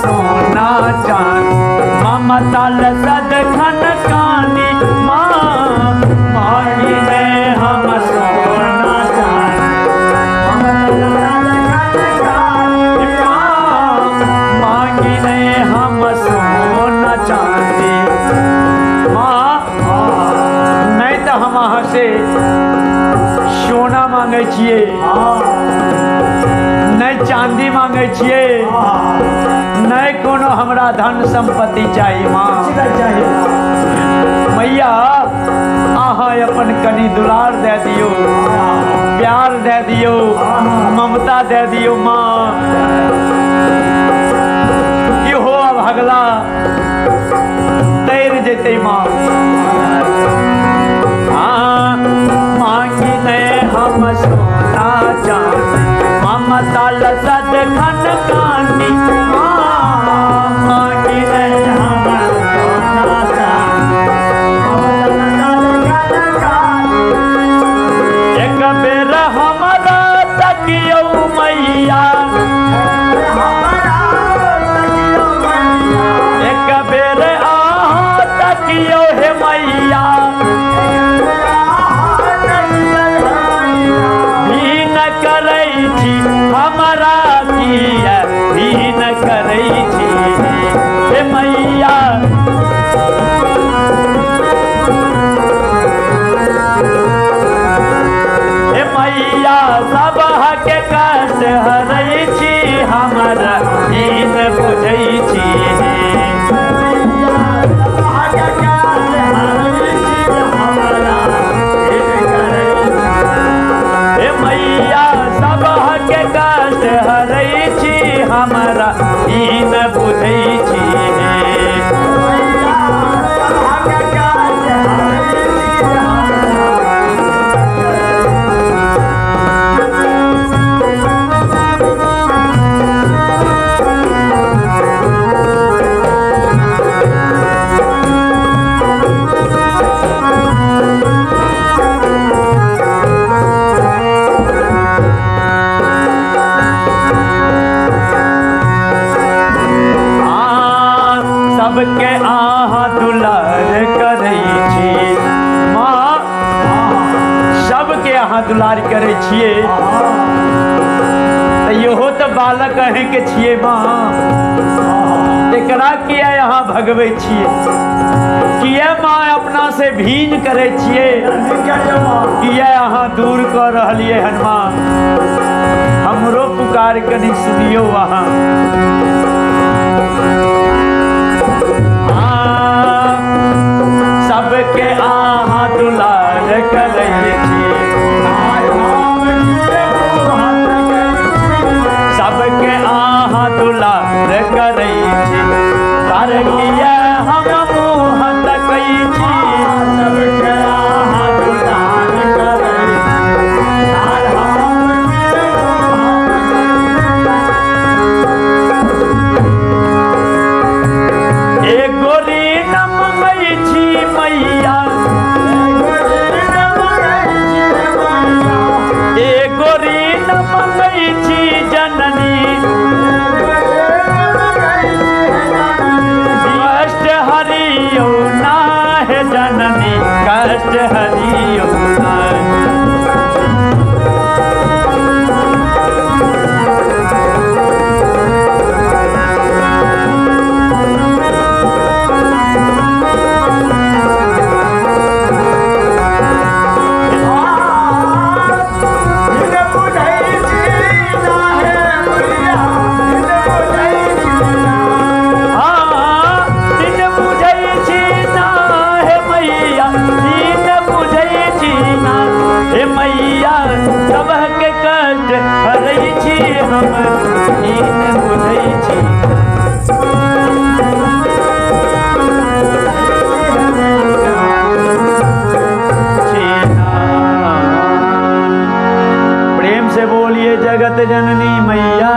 सोना चांद ममता लसद खन कानी माँ मांगी ने हम सोना चांद मांगी ने हम सोना चांदी माँ नहीं तो हम अहाँ से सोना मांगे छिए नहीं चांदी मांगे छिए नहीं कोनो हमरा धन संपत्ति चाहिए माँ मैया अहाँ अपन कनी दुलार दे दियो प्यार दे दियो ममता दे दियो माँ इहो अब हगला तैर जेते माँ मांगी ने हम सोना चांद ममता लसद खन कानी मांगी ने हम सोना चांद एक बेर हमरा तकियो मैया एक बेर अहाँ तकियो हे मैया हमारा किया दीन करै छी हे मैया हे मैया सब के कष्ट हरै छी हमारा दीन बुझै छी हमारा दीन बुझै छी सबके अहाँ दुलार करै छी माँ सबके अहाँ दुलार करै छियै इहो तो बालक अहीं के छियै माँ एकरा किया यहाँ भगबै छियै किया माँ अपना से भीन करै छियै किया यहाँ दूर कर रहलियै हन माँ हमरो पुकार कनी सुनियो अहाँ सबके अहाँ दुलार करै छी सबके अहाँ दुलार करै छी कर किया हम मुँह तकै छी सबके अहाँ दुलार करै एगो ऋण मंगै छी मैया एगो ऋण मंगै छी जननी कष्ट हरियो ना हे जननी कष्ट हरियो ना जगत जननी मैया